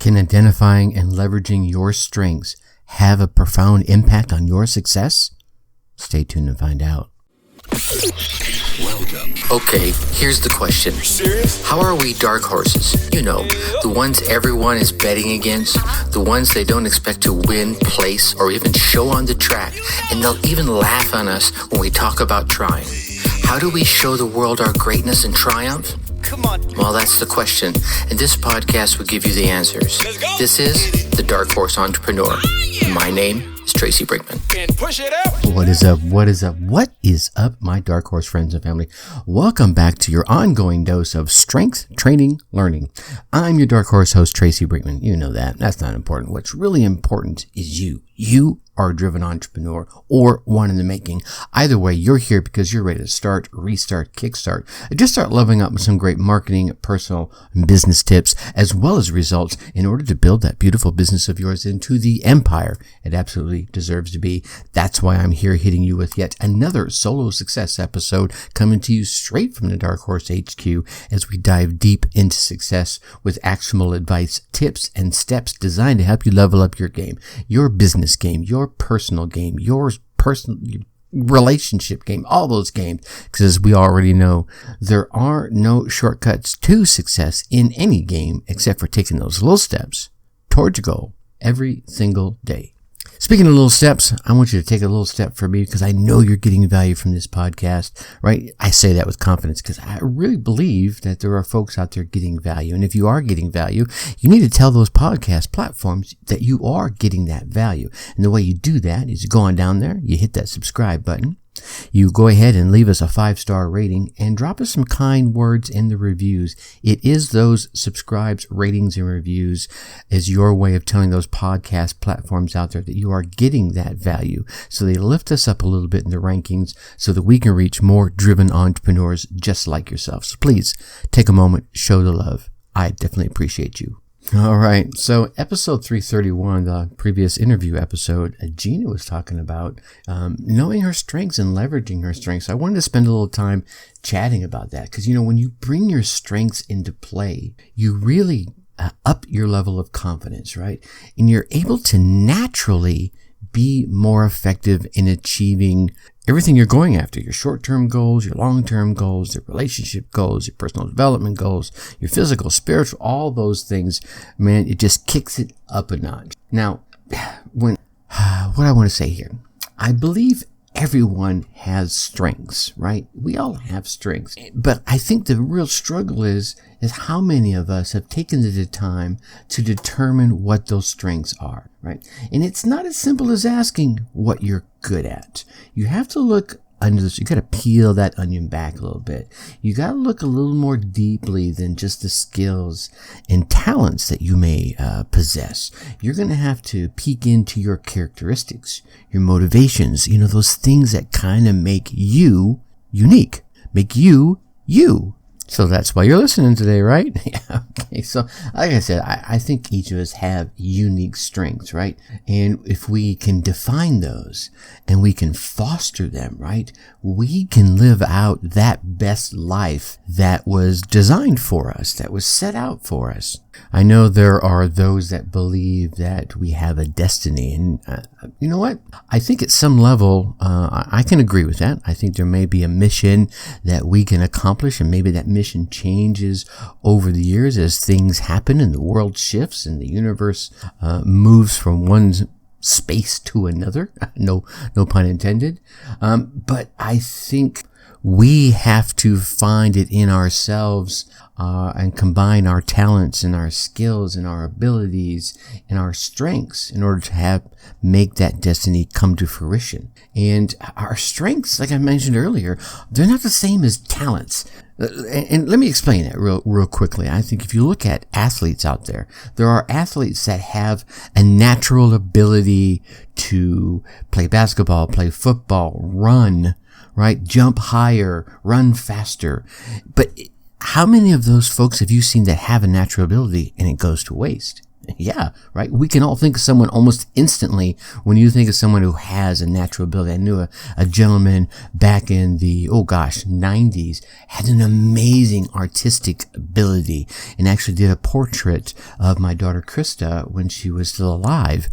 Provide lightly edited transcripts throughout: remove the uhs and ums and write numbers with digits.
Can identifying and leveraging your strengths have a profound impact on your success? Stay tuned and find out. Welcome. Okay, here's the question. You serious? How are we dark horses? You know, the ones everyone is betting against, the ones they don't expect to win, place, or even show on the track, and they'll even laugh on us when we talk about trying. How do we show the world our greatness and triumph? Come on. Well, that's the question, and this podcast will give you the answers. Let's go. This is The Dark Horse Entrepreneur. My name is Tracy Brinkman. And push it up. What is up? What is up? What is up, my Dark Horse friends and family? Welcome back to your ongoing dose of strength training learning. I'm your Dark Horse host, Tracy Brinkman. You know that. That's not important. What's really important is you. You are a driven entrepreneur or one in the making. Either way, you're here because you're ready to start, restart, kickstart. Just start leveling up with some great marketing, personal, and business tips, as well as results in order to build that beautiful business of yours into the empire it absolutely deserves to be. That's why I'm here hitting you with yet another solo success episode coming to you straight from the Dark Horse HQ as we dive deep into success with actionable advice, tips, and steps designed to help you level up your game, your business game, your personal game, your personal relationship game, all those games. Because as we already know, there are no shortcuts to success in any game except for taking those little steps towards your goal every single day. Speaking of little steps, I want you to take a little step for me because I know you're getting value from this podcast, right? I say that with confidence because I really believe that there are folks out there getting value. And if you are getting value, you need to tell those podcast platforms that you are getting that value. And the way you do that is you go on down there, you hit that subscribe button. You go ahead and leave us a 5-star rating and drop us some kind words in the reviews. It is those subscribes, ratings, and reviews as your way of telling those podcast platforms out there that you are getting that value. So they lift us up a little bit in the rankings so that we can reach more driven entrepreneurs just like yourself. So please take a moment, show the love. I definitely appreciate you. All right. So episode 331, the previous interview episode, Gina was talking about knowing her strengths and leveraging her strengths. I wanted to spend a little time chatting about that because, you know, when you bring your strengths into play, you really up your level of confidence, right? And you're able to naturally be more effective in achieving everything you're going after, your short-term goals, your long-term goals, your relationship goals, your personal development goals, your physical, spiritual, all those things, man, it just kicks it up a notch. Now, what I want to say here, I believe everyone has strengths, right? We all have strengths. But I think the real struggle is how many of us have taken the time to determine what those strengths are, right? And it's not as simple as asking what you're good at. You have to look under this. You got to peel that onion back a little bit. You got to look a little more deeply than just the skills and talents that you may possess. You're going to have to peek into your characteristics, your motivations, you know, those things that kind of make you unique, make you you. So that's why you're listening today, right? Yeah. Okay. So like I said, I think each of us have unique strengths, right? And if we can define those and we can foster them, right, we can live out that best life that was designed for us, that was set out for us. I know there are those that believe that we have a destiny. And you know what? I think at some level, I can agree with that. I think there may be a mission that we can accomplish, and maybe that mission changes over the years as things happen and the world shifts and the universe moves from one space to another. No pun intended. But I think we have to find it in ourselves and combine our talents and our skills and our abilities and our strengths in order to make that destiny come to fruition. And our strengths, like I mentioned earlier, they're not the same as talents. And let me explain that real quickly. I think if you look at athletes out there, there are athletes that have a natural ability to play basketball, play football, run, right? Jump higher, run faster. But how many of those folks have you seen that have a natural ability and it goes to waste? Yeah, right. We can all think of someone almost instantly when you think of someone who has a natural ability. I knew a gentleman back in the, 90s, had an amazing artistic ability and actually did a portrait of my daughter Krista when she was still alive.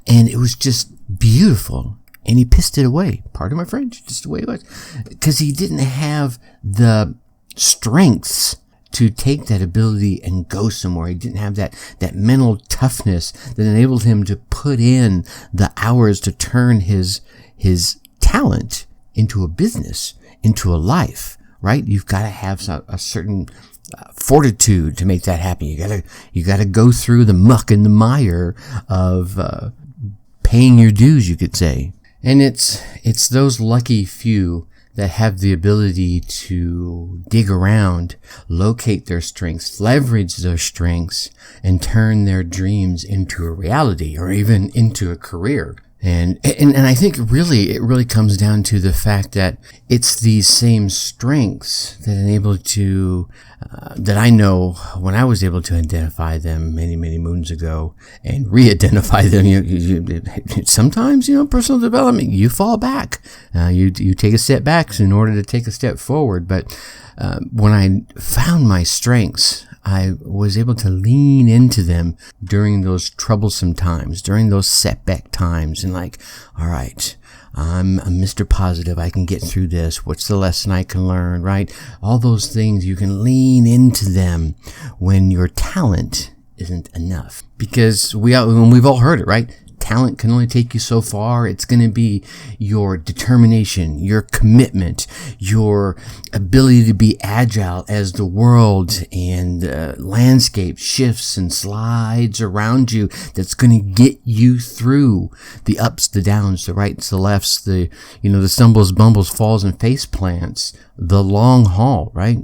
And it was just beautiful. And he pissed it away. Pardon my French, just the way it was. Because he didn't have the strengths to take that ability and go somewhere. He didn't have that mental toughness that enabled him to put in the hours to turn his talent into a business, into a life, right? You've got to have a certain fortitude to make that happen. You gotta go through the muck and the mire of paying your dues, you could say. And it's those lucky few that have the ability to dig around, locate their strengths, leverage their strengths, and turn their dreams into a reality or even into a career. And I think it really comes down to the fact that it's these same strengths that enable to, that I know when I was able to identify them many, many moons ago and re-identify them. Sometimes, personal development, you fall back. You take a step back in order to take a step forward. But, when I found my strengths, I was able to lean into them during those troublesome times, during those setback times, and all right, I'm Mr. Positive. I can get through this. What's the lesson I can learn, right? All those things, you can lean into them when your talent isn't enough. Because we've all heard it, right? Talent can only take you so far. It's going to be your determination, your commitment, your ability to be agile as the world and landscape shifts and slides around you that's going to get you through the ups, the downs, the rights, the lefts, the stumbles, bumbles, falls, and face plants, the long haul, right?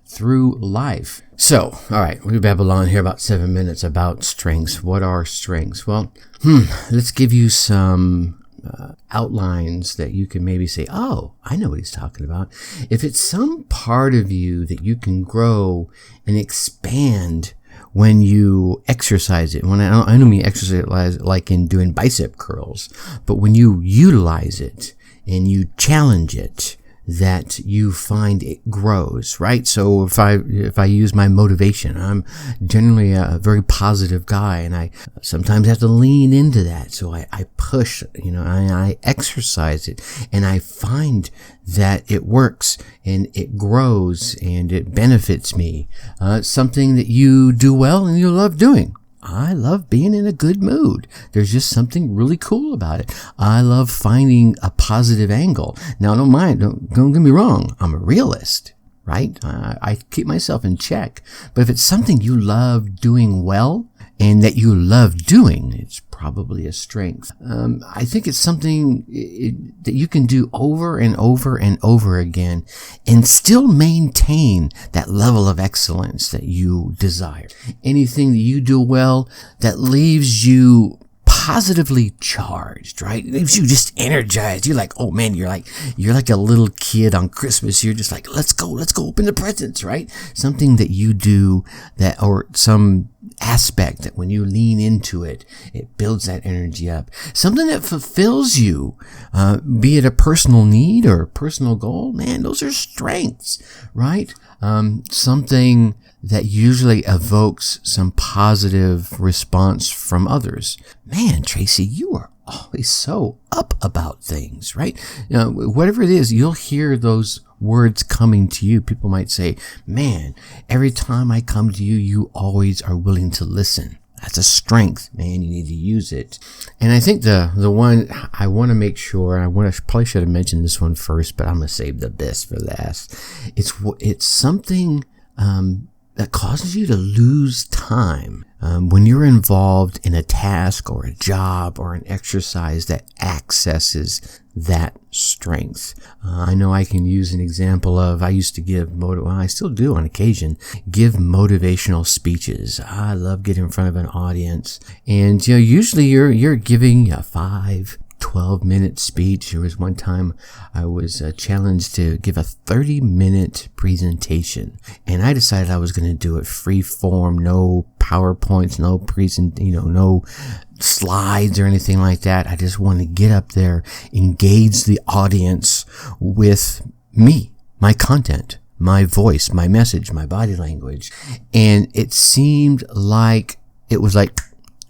Through life. So, all right, we babble on here about 7 minutes about strengths. What are strengths? Well, let's give you some outlines that you can maybe say, oh, I know what he's talking about. If it's some part of you that you can grow and expand when you exercise it, I don't mean exercise like in doing bicep curls, but when you utilize it and you challenge it, that you find it grows, right? So if I use my motivation, I'm generally a very positive guy, and I sometimes have to lean into that. So I push, I exercise it, and I find that it works and it grows and it benefits me. Something that you do well and you love doing. I love being in a good mood. There's just something really cool about it. I love finding a positive angle. Now, don't get me wrong. I'm a realist, right? I keep myself in check. But if it's something you love doing well and that you love doing, it's probably a strength. I think it's something that you can do over and over and over again and still maintain that level of excellence that you desire. Anything that you do well that leaves you positively charged, right? It leaves you just energized. You're like, oh man, you're like a little kid on Christmas. You're just like, let's go open the presents, right? Something that you do or some aspect that when you lean into it, it builds that energy up. Something that fulfills you, be it a personal need or a personal goal, man, those are strengths, right? Something that usually evokes some positive response from others. Man, Tracy, you are always so up about things, right? Whatever it is, you'll hear those words coming to you. People might say, man, every time I come to you, you always are willing to listen. That's a strength, man. You need to use it. And I think the one I want to make sure, probably should have mentioned this one first, but I'm going to save the best for last. It's something, that causes you to lose time when you're involved in a task or a job or an exercise that accesses that strength. I know I can use an example of, I used to give, I still do on occasion, give motivational speeches. I love getting in front of an audience. And, usually you're giving a 5, 12-minute speech. There was one time I was challenged to give a 30-minute presentation, and I decided I was going to do it free form, no PowerPoints, no slides or anything like that. I just wanted to get up there, engage the audience with me, my content, my voice, my message, my body language. And it seemed like it was like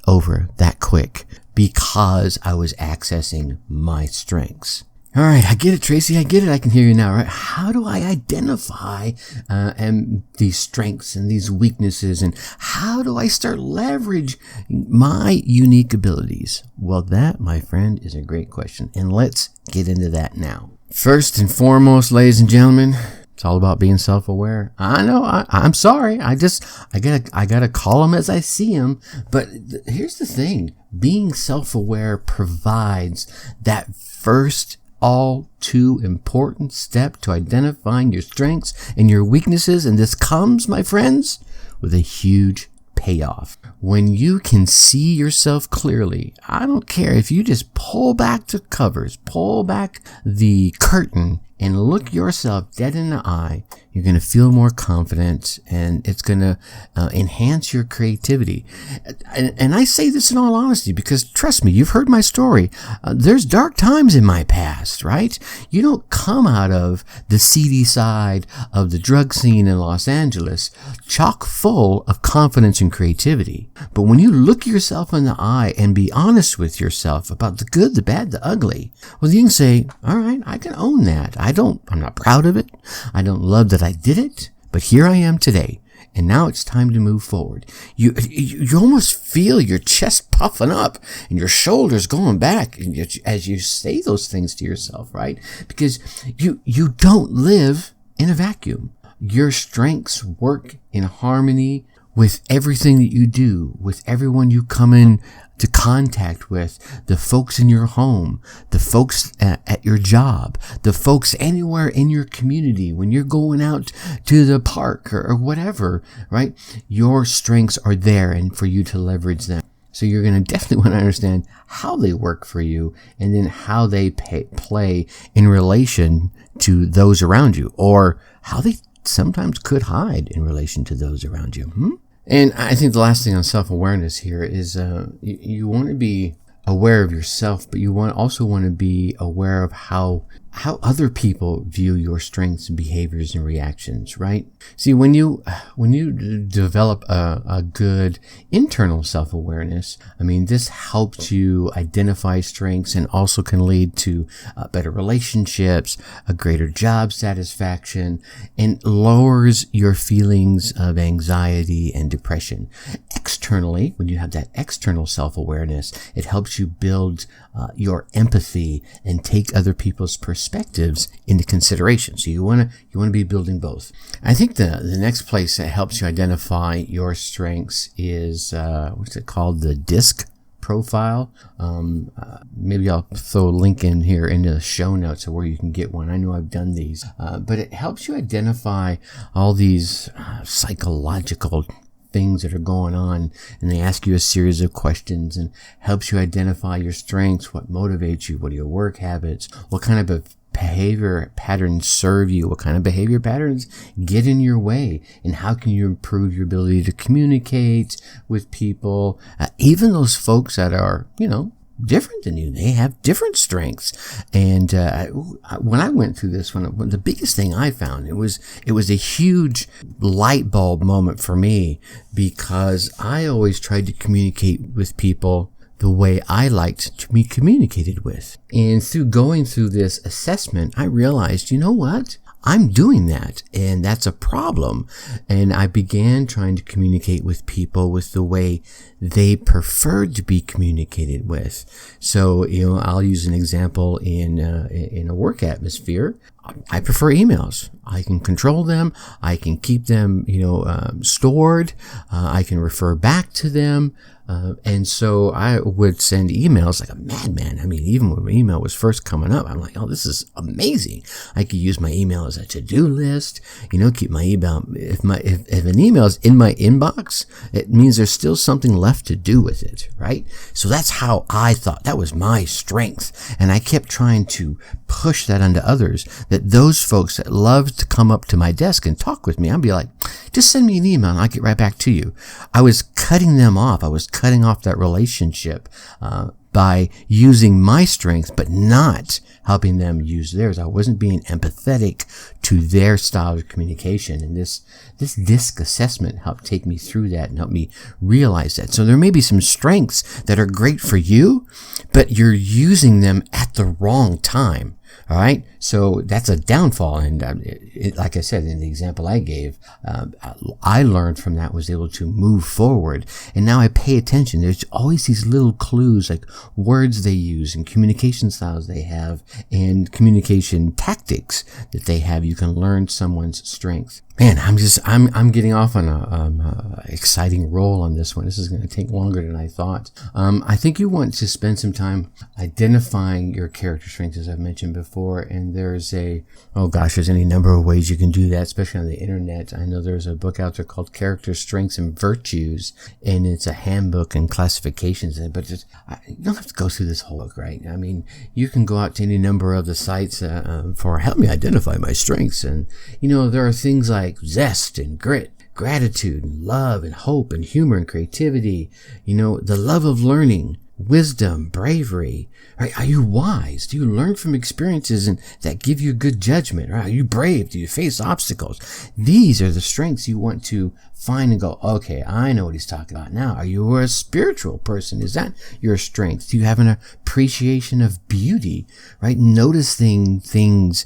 over that quick because I was accessing my strengths. All right, I get it, Tracy. I get it. I can hear you now, right? How do I identify and these strengths and these weaknesses, and how do I start leverage my unique abilities? Well, that, my friend, is a great question, and let's get into that now. First and foremost, ladies and gentlemen, it's all about being self-aware. I know. I'm sorry. I gotta call them as I see them. But here's the thing: being self-aware provides that first, all too important step to identifying your strengths and your weaknesses. And this comes, my friends, with a huge payoff. When you can see yourself clearly, I don't care if you just pull back the covers, pull back the curtain, and look yourself dead in the eye, you're going to feel more confident, and it's going to enhance your creativity. And I say this in all honesty because, trust me, you've heard my story. There's dark times in my past, right? You don't come out of the seedy side of the drug scene in Los Angeles chock full of confidence and creativity. But when you look yourself in the eye and be honest with yourself about the good, the bad, the ugly, well, you can say, all right, I can own that. I'm not proud of it. I don't love that I did it, but here I am today. And now it's time to move forward. You almost feel your chest puffing up and your shoulders going back as you say those things to yourself, right? Because you don't live in a vacuum. Your strengths work in harmony with everything that you do, with everyone you come in to contact with, the folks in your home, the folks at your job, the folks anywhere in your community, when you're going out to the park or whatever, right? Your strengths are there and for you to leverage them. So you're going to definitely want to understand how they work for you and then how they play in relation to those around you, or how they sometimes could hide in relation to those around you. And I think the last thing on self-awareness here is you want to be aware of yourself, but you also want to be aware of how other people view your strengths and behaviors and reactions, right? See, when you develop a good internal self-awareness, I mean, this helps you identify strengths and also can lead to better relationships, a greater job satisfaction, and lowers your feelings of anxiety and depression. Externally, when you have that external self-awareness, it helps you build your empathy and take other people's perspectives into consideration. So you want to be building both. I think the next place that helps you identify your strengths is what's it called? The DISC profile. Maybe I'll throw a link in here into the show notes of where you can get one. I know I've done these, but it helps you identify all these psychological things that are going on, and they ask you a series of questions and helps you identify your strengths, what motivates you, what are your work habits, what kind of behavior patterns serve you, what kind of behavior patterns get in your way, and how can you improve your ability to communicate with people, even those folks that are, different than you. They have different strengths. And when I went through this one, the biggest thing I found, it was a huge light bulb moment for me, because I always tried to communicate with people the way I liked to be communicated with. And through going through this assessment, I realized, you know what? I'm doing that, and that's a problem. And I began trying to communicate with people with the way they preferred to be communicated with. So, I'll use an example in a work atmosphere. I prefer emails. I can control them. I can keep them, stored. I can refer back to them. And so I would send emails like a madman. I mean, even when my email was first coming up, I'm like, oh, this is amazing. I could use my email email is a to-do list. Keep my email. If an email is in my inbox, it means there's still something left to do with it, right? So that's how I thought. That was my strength. And I kept trying to push that onto others, that those folks that love to come up to my desk and talk with me, I'd be like, just send me an email and I'll get right back to you. I was cutting them off. I was cutting off that relationship by using my strengths, but not helping them use theirs. I wasn't being empathetic to their style of communication. And this DISC assessment helped take me through that and help me realize that. So there may be some strengths that are great for you, but you're using them at the wrong time. All right. So that's a downfall. And like I said, in the example I gave, I learned from that, was able to move forward. And now I pay attention. There's always these little clues, like words they use and communication styles they have and communication tactics that they have. You can learn someone's strength. Man, I'm getting off on a exciting roll on this one. This is going to take longer than I thought. I think you want to spend some time identifying your character strengths, as I've mentioned before. And there's there's any number of ways you can do that, especially on the internet. I know there's a book out there called Character Strengths and Virtues, and it's a handbook and classifications. But you don't have to go through this whole book, right? I mean, you can go out to any number of the sites for help me identify my strengths. And, there are things like zest and grit, gratitude and love and hope and humor and creativity, the love of learning, wisdom, bravery. Right? Are you wise? Do you learn from experiences and that give you good judgment? Right? Are you brave? Do you face obstacles? These are the strengths you want to find and go, okay, I know what he's talking about now. Are you a spiritual person? Is that your strength? Do you have an appreciation of beauty? Right? Noticing things,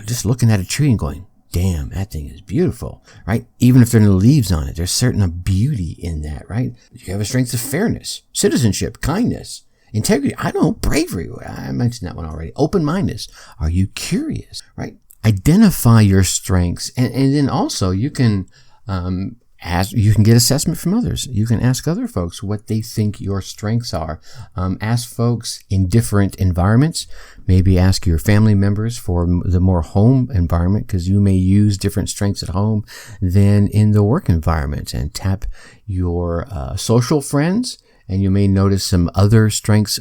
just looking at a tree and going, damn, that thing is beautiful, right? Even if there are no leaves on it, there's certain beauty in that, right? You have a strength of fairness, citizenship, kindness, integrity. Bravery. I mentioned that one already. Open-mindedness. Are you curious, right? Identify your strengths. And then also you can, you can get assessment from others. You can ask other folks what they think your strengths are. Ask folks in different environments. Maybe ask your family members for the more home environment, because you may use different strengths at home than in the work environment. And tap your social friends, and you may notice some other strengths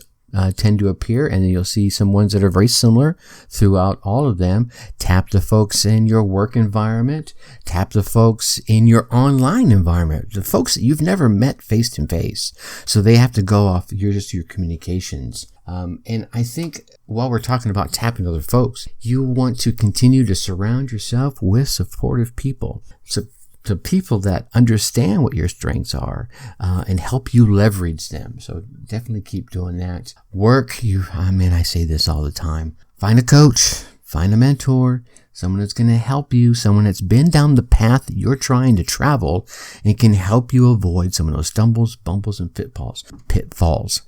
tend to appear, and then you'll see some ones that are very similar throughout all of them. Tap the folks in your work environment. Tap the folks in your online environment, the folks that you've never met face to face. So they have to go off your communications. And I think while we're talking about tapping other folks, you want to continue to surround yourself with supportive people. So to people that understand what your strengths are and help you leverage them. So definitely keep doing that. Work, I say this all the time. Find a coach, find a mentor, someone that's going to help you, someone that's been down the path that you're trying to travel and can help you avoid some of those stumbles, bumbles, and pitfalls.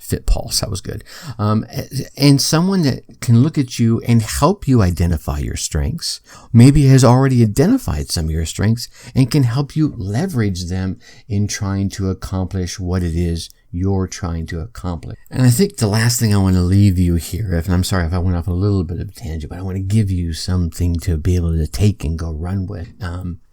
That was good. And someone that can look at you and help you identify your strengths, maybe has already identified some of your strengths and can help you leverage them in trying to accomplish what it is you're trying to accomplish. And I think the last thing I want to leave you here, and I'm sorry if I went off a little bit of a tangent, but I want to give you something to be able to take and go run with.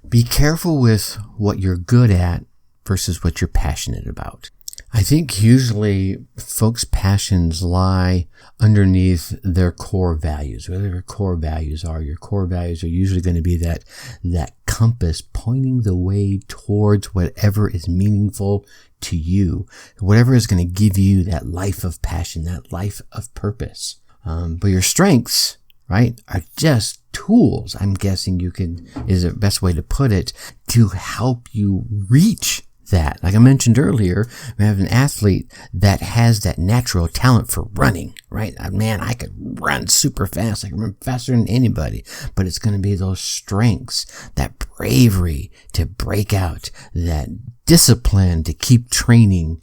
Be careful with what you're good at versus what you're passionate about. I think usually folks' passions lie underneath their core values. Whatever your core values are usually going to be that compass pointing the way towards whatever is meaningful to you, whatever is going to give you that life of passion, that life of purpose. But your strengths, right, are just tools, I'm guessing is the best way to put it, to help you reach that. Like I mentioned earlier, we have an athlete that has that natural talent for running, right? Man, I could run super fast. I can run faster than anybody, but it's going to be those strengths, that bravery to break out, that discipline to keep training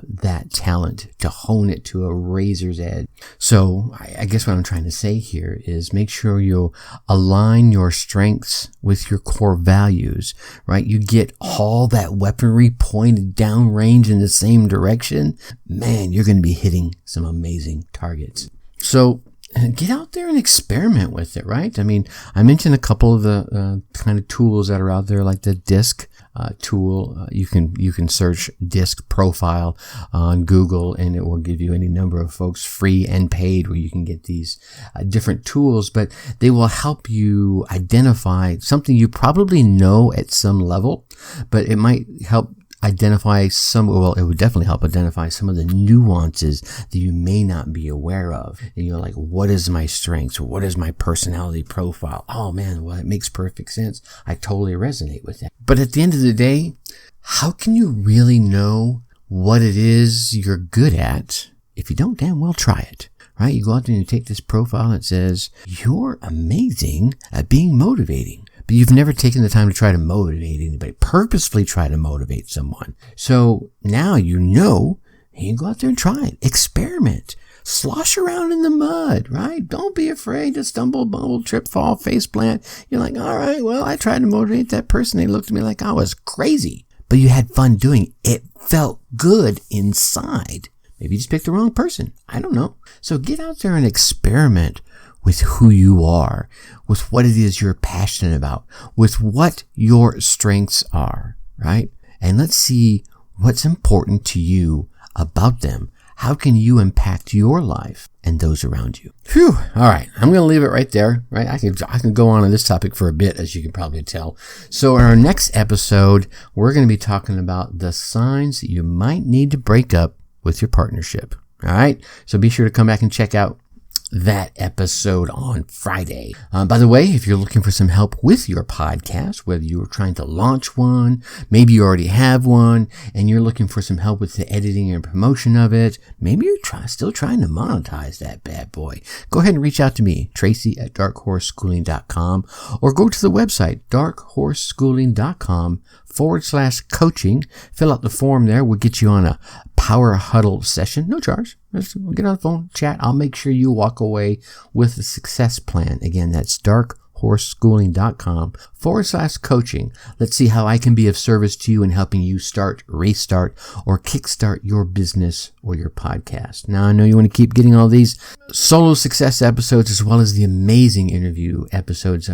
that talent, to hone it to a razor's edge. So I guess what I'm trying to say here is make sure you align your strengths with your core values, right? You get all that weaponry pointed downrange in the same direction. Man, you're going to be hitting some amazing targets. So get out there and experiment with it, right? I mean, I mentioned a couple of the kind of tools that are out there, like the DISC tool. You can search DISC profile on Google, and it will give you any number of folks, free and paid, where you can get these different tools, but they will help you identify something you probably know at some level, but it might help identify it would definitely help identify some of the nuances that you may not be aware of. And you're like, what is my strengths? Or what is my personality profile? Oh man, well, it makes perfect sense. I totally resonate with that. But at the end of the day, how can you really know what it is you're good at if you don't damn well try it? Right? You go out there and you take this profile that says, you're amazing at being motivating. But you've never taken the time to try to motivate anybody, purposefully try to motivate someone. So now you know, and you go out there and try it. Experiment. Slosh around in the mud, right? Don't be afraid to stumble, bumble, trip, fall, face plant. You're like, all right, well, I tried to motivate that person. They looked at me like I was crazy. But you had fun doing it. It felt good inside. Maybe you just picked the wrong person. I don't know. So get out there and experiment with who you are, with what it is you're passionate about, with what your strengths are, right? And let's see what's important to you about them. How can you impact your life and those around you? Phew. All right. I'm going to leave it right there, right? I can go on this topic for a bit, as you can probably tell. So in our next episode, we're going to be talking about the signs that you might need to break up with your partnership. All right. So be sure to come back and check out that episode on Friday. By the way, if you're looking for some help with your podcast, whether you're trying to launch one, maybe you already have one, and you're looking for some help with the editing and promotion of it, maybe you're still trying to monetize that bad boy, go ahead and reach out to me, Tracy at darkhorseschooling.com, or go to the website, darkhorseschooling.com/coaching. Fill out the form there. We'll get you on a power huddle session. No charge. We'll get on the phone, chat. I'll make sure you walk away with a success plan. Again, that's darkhorseschooling.com/coaching. Let's see how I can be of service to you in helping you start, restart, or kickstart your business or your podcast. Now, I know you want to keep getting all these solo success episodes as well as the amazing interview episodes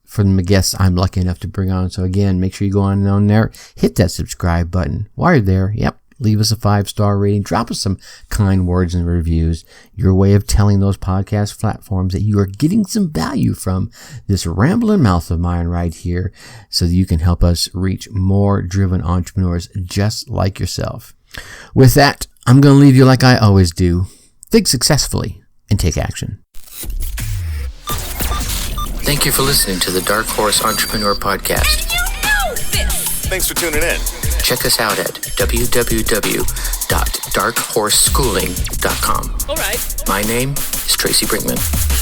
from the guests I'm lucky enough to bring on. So again, make sure you go on there, hit that subscribe button. While you're there, leave us a 5-star rating, drop us some kind words and reviews. Your way of telling those podcast platforms that you are getting some value from this rambling mouth of mine right here, so that you can help us reach more driven entrepreneurs just like yourself. With that, I'm going to leave you like I always do. Think successfully and take action. Thank you for listening to the Dark Horse Entrepreneur Podcast. You know this! Thanks for tuning in. Check us out at www.darkhorseschooling.com. All right. My name is Tracy Brinkman.